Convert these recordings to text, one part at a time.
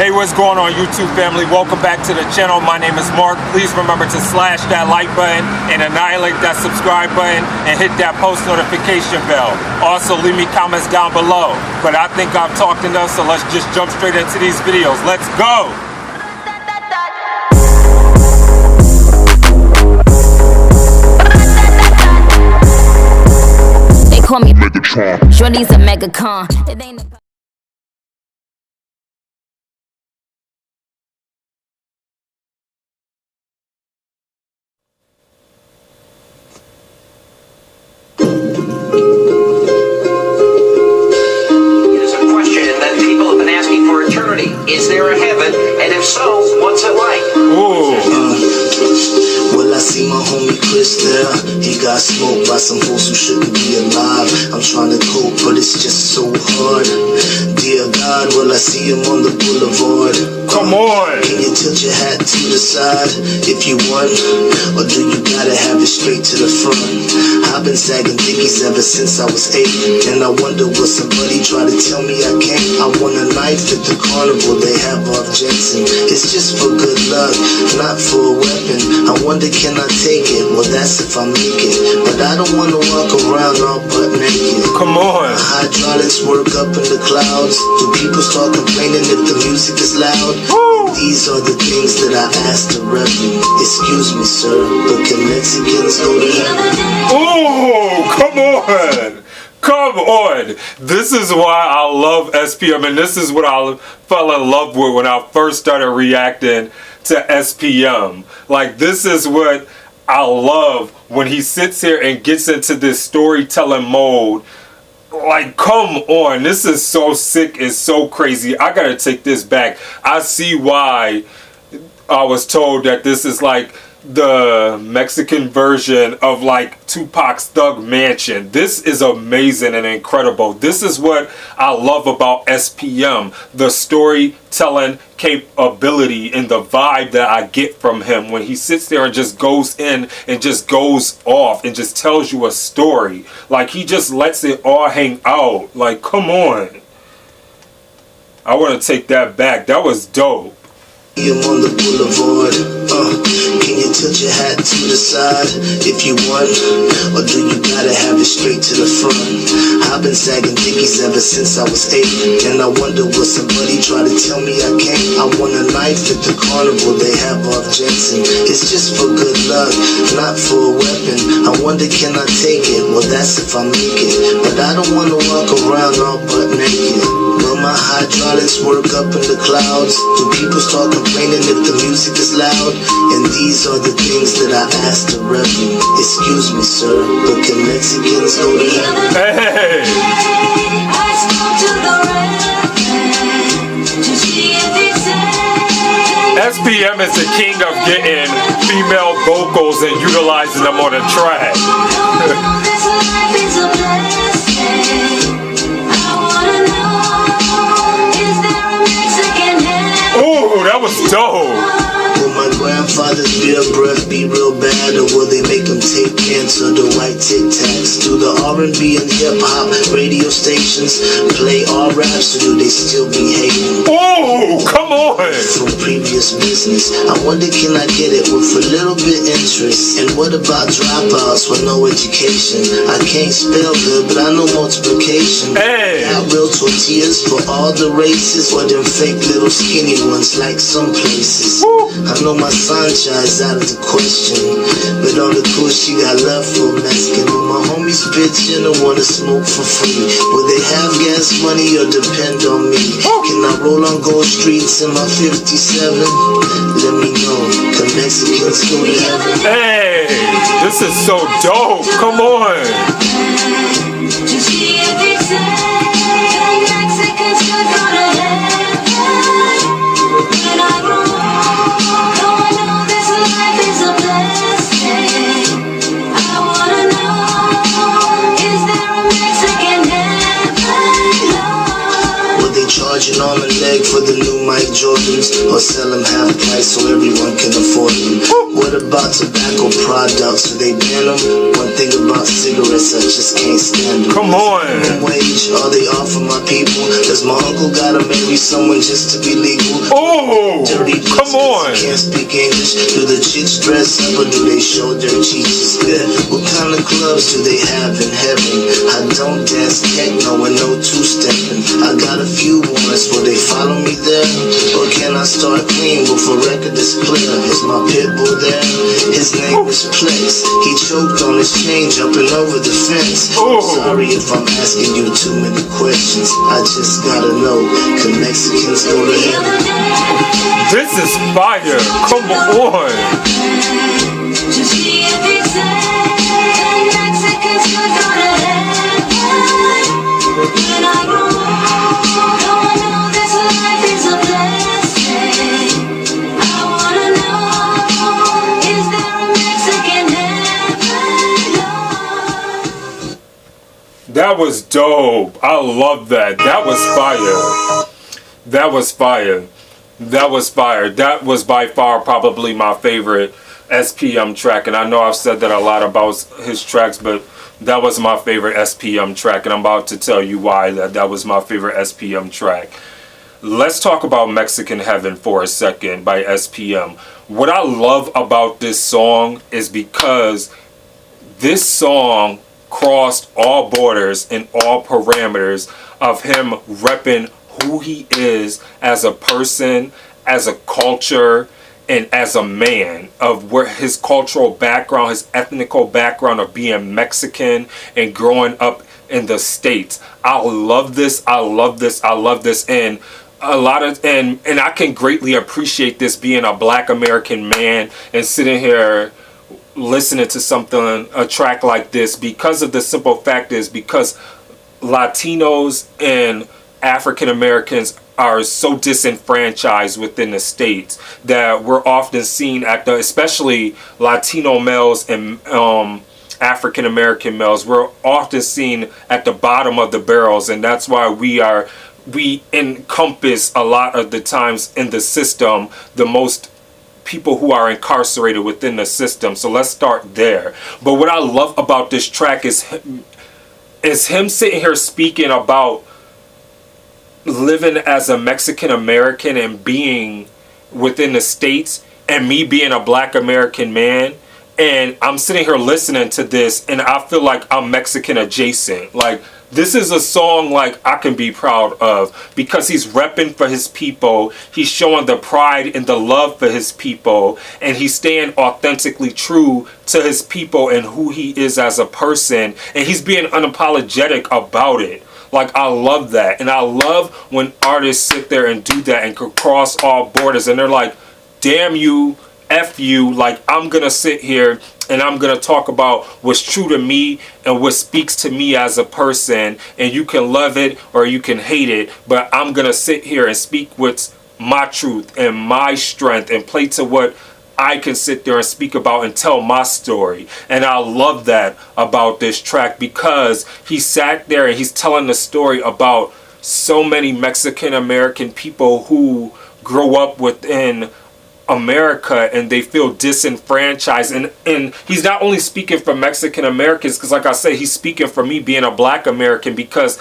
Hey, what's going on, YouTube family? Welcome back to the channel. My name is Mark. Please remember to slash that like button and annihilate that subscribe button and hit that post notification bell. Also, leave me comments down below. But I think I've talked enough, so let's just jump straight into these videos. Let's go! They call me Megatron. Shorty's a megacon. It ain't a Is there a heaven? And if so, what's it like? Well, I see my homie Chris there. He got smoked by some fools who shouldn't be alive. I'm trying to cope, but it's just so hard. Dear God, well, I see him on the boulevard. Come on! Can you tilt your hat to the side if you want? Or do you gotta have it straight to the front? I've been sagging dickies ever since I was 8. And I wonder, will somebody try to tell me I can't? I want a knife at the carnival they have off Jensen. It's just for good luck, not for a weapon. I wonder, can I take it? Well, that's if I make it. But I don't wanna walk around all butt naked. Come on! Hydraulics work up in the clouds. Do people start complaining if the music is loud? These are the things that I asked the Reverend. Excuse me, sir, but can Mexicans go to heaven? Oh, come on! Come on! This is why I love SPM, and this is what I fell in love with when I first started reacting to SPM. Like, this is what I love when he sits here and gets into this storytelling mode. Like, come on, this is so sick, it's so crazy. I gotta take this back. I see why I was told that this is like the Mexican version of like Tupac's Thug Mansion. This is amazing and incredible. This is what I love about SPM, the storytelling capability and the vibe that I get from him when he sits there and just goes in and just goes off and just tells you a story. Like, he just lets it all hang out. Like, come on. I want to take that back. That was dope. I'm on the boulevard. Can you tilt your hat to the side if you want? Or do you gotta have it straight to the front? I've been sagging dickies ever since I was 8. And I wonder, will somebody try to tell me I can't? I want a knife at the carnival they have off Jensen. It's just for good luck, not for a weapon. I wonder, can I take it? Well, that's if I make it. But I don't wanna walk around all butt naked. Will my hydraulics work up in the clouds? Do people start complaining if the music is loud? And these are the things that I asked the Reverend. Excuse me, sir, but can Mexicans go to heaven? Hey! I spoke to the Reverend to see if he said SPM is the king of getting female vocals and utilizing them on a track. this life is a blessing. I wanna know, is there a Mexican heaven? Ooh, that was dope. Will my grandfather's beer breath be real bad? Or will they make them take cancer to white Tic Tacs? Do the R&B and hip-hop radio stations play all raps, or do they still be hating? Ooh, come on! From previous business, I wonder, can I get it with a little bit interest? And what about dropouts with no education? I can't spell good, but I know multiplication. Hey! Got real tortillas for all the races, or them fake little skinny ones like some places. I know my Sancha is out of the question, but all the cool she got love for Mexican. When my homies bitch and I wanna smoke for free, will they have gas money or depend on me? Can I roll on gold streets in my 57? Let me know, can Mexicans go to heaven? Hey! This is so dope! Come on! To see if he said Mexicans could go to heaven. When I grow old, though I know this life is a blessing, I wanna know, is there a Mexican heaven, Lord? Will they charge an arm and leg for the new Mike Jordans, or sell them half price so everyone can afford them? What about tobacco products? Do they ban them? One thing about cigarettes, I just can't stand them. Come on! Minimum wage, all they offer my people. Does my uncle gotta marry someone just to be legal? on. Can't speak English. Do the chicks dress up or do they show their cheeks? Yeah. What kind of clubs do they have in heaven? I don't dance techno and no two-stepping. I got a few ones, will they follow me there? Or can I start clean with a record that's clear? Is my pit bull there? His name is Plex. He choked on his chain jumping over the fence. I'm sorry if I'm asking you too many questions. I just gotta know, can Mexicans go to heaven? This is fire. Come on. Just see if he said Mexicans could go to heaven. When I grow old, though I know this life is a blessing, I wanna know, is there a Mexican heaven, Lord? That was dope. I love that. That was fire. That was fire. That was fire. That was by far probably my favorite SPM track. And I know I've said that a lot about his tracks, but that was my favorite SPM track. And I'm about to tell you why that was my favorite SPM track. Let's talk about Mexican Heaven for a second by SPM. What I love about this song is because this song crossed all borders and all parameters of him repping who he is as a person, as a culture, and as a man, of where his cultural background, his ethnical background of being Mexican and growing up in the States. I love this. I love this. I love this. And a lot of and I can greatly appreciate this being a Black American man and sitting here listening to something, a track like this, because of the simple fact is because Latinos and African Americans are so disenfranchised within the States that we're often seen at the, especially Latino males and African American males, we're often seen at the bottom of the barrels, and that's why we encompass a lot of the times in the system the most people who are incarcerated within the system. So let's start there. But what I love about this track is him sitting here speaking about living as a Mexican American and being within the States, and me being a Black American man, and I'm sitting here listening to this and I feel like I'm Mexican adjacent. Like, this is a song like I can be proud of because he's repping for his people, he's showing the pride and the love for his people, and he's staying authentically true to his people and who he is as a person, and he's being unapologetic about it. Like, I love that. And I love when artists sit there and do that and cross all borders. And they're like, damn you, F you. Like, I'm going to sit here and I'm going to talk about what's true to me and what speaks to me as a person. And you can love it or you can hate it. But I'm going to sit here and speak what's my truth and my strength and play to what I can sit there and speak about and tell my story. And I love that about this track because he sat there and he's telling the story about so many Mexican American people who grow up within America and they feel disenfranchised. And he's not only speaking for Mexican Americans, because like I said, he's speaking for me being a Black American, because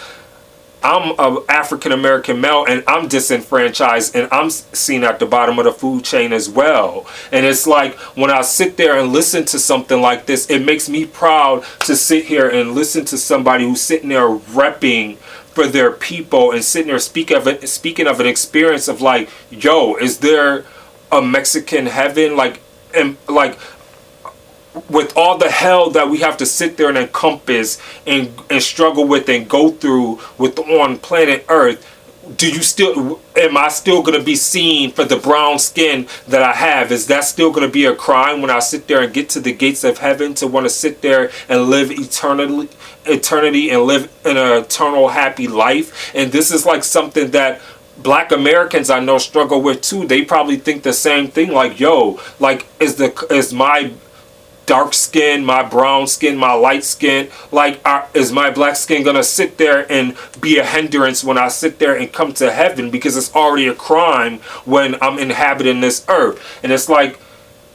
I'm an African American male and I'm disenfranchised and I'm seen at the bottom of the food chain as well. And it's like when I sit there and listen to something like this, it makes me proud to sit here and listen to somebody who's sitting there repping for their people and sitting there speaking of an experience of like, yo, is there a Mexican heaven? Like, and like, with all the hell that we have to sit there and encompass and struggle with and go through with on planet Earth, am I still going to be seen for the brown skin that I have? Is that still going to be a crime when I sit there and get to the gates of heaven to want to sit there and live eternity and live an eternal happy life? And this is like something that Black Americans I know struggle with too. They probably think the same thing, like, yo, like, is my dark skin, my brown skin, my light skin, like, is my black skin gonna sit there and be a hindrance when I sit there and come to heaven? Because it's already a crime when I'm inhabiting this earth. And it's like,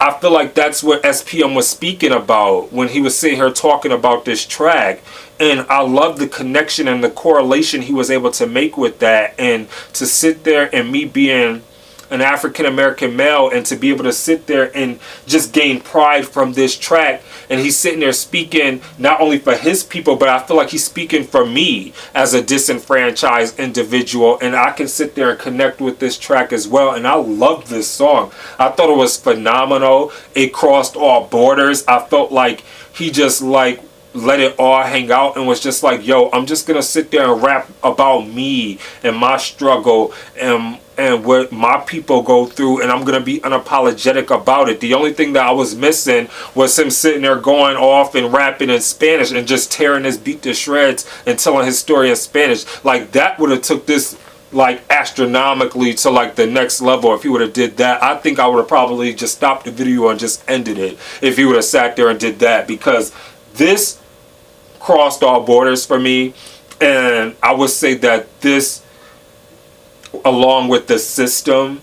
I feel like that's what SPM was speaking about when he was sitting here talking about this track. And I love the connection and the correlation he was able to make with that, and to sit there and me being an African American male, and to be able to sit there and just gain pride from this track. And he's sitting there speaking not only for his people, but I feel like he's speaking for me as a disenfranchised individual, and I can sit there and connect with this track as well. And I love this song. I thought it was phenomenal. It crossed all borders. I felt like he just like let it all hang out and was just like, yo, I'm just gonna sit there and rap about me and my struggle and what my people go through, and I'm gonna be unapologetic about it. The only thing that I was missing was him sitting there going off and rapping in Spanish and just tearing his beat to shreds and telling his story in Spanish. Like, that would have took this like astronomically to like the next level. If he would have did that, I think I would have probably just stopped the video and just ended it if he would have sat there and did that, because this crossed all borders for me. And I would say that this, along with The System,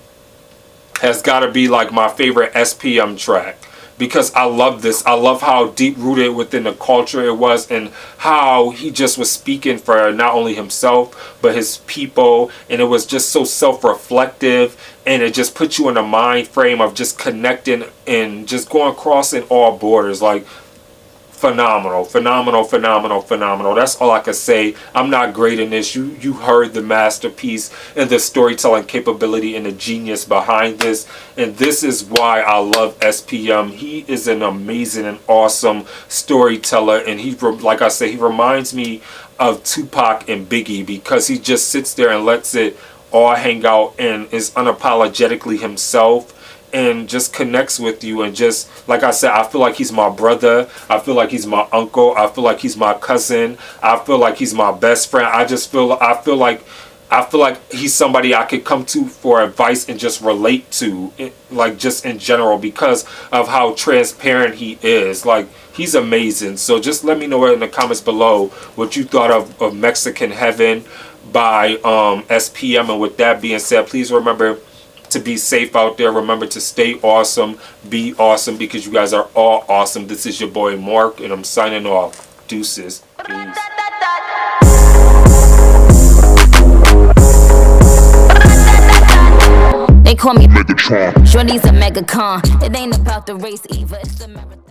has got to be like my favorite SPM track, because I love this. I love how deep rooted within the culture it was, and how he just was speaking for not only himself but his people, and it was just so self-reflective, and it just put you in a mind frame of just connecting and just going crossing all borders. Like, phenomenal, phenomenal, phenomenal, phenomenal. That's all I can say. I'm not great in this. You heard the masterpiece and the storytelling capability and the genius behind this. And this is why I love SPM. He is an amazing and awesome storyteller. And he, like I said, he reminds me of Tupac and Biggie, because he just sits there and lets it all hang out and is unapologetically himself, and just connects with you. And just like I said, I feel like he's my brother. I feel like he's my uncle. I feel like he's my cousin. I feel like he's my best friend. I feel like he's somebody I could come to for advice and just relate to, like, just in general, because of how transparent he is. Like, he's amazing. So just let me know in the comments below what you thought of Mexican Heaven by SPM. And with that being said, please remember to be safe out there. Remember to stay awesome, be awesome, because you guys are all awesome. This is your boy Mark, and I'm signing off. Deuces. Peace. They call me Megatron. Shorty's a megacon. It ain't about the race either. It's the marathon.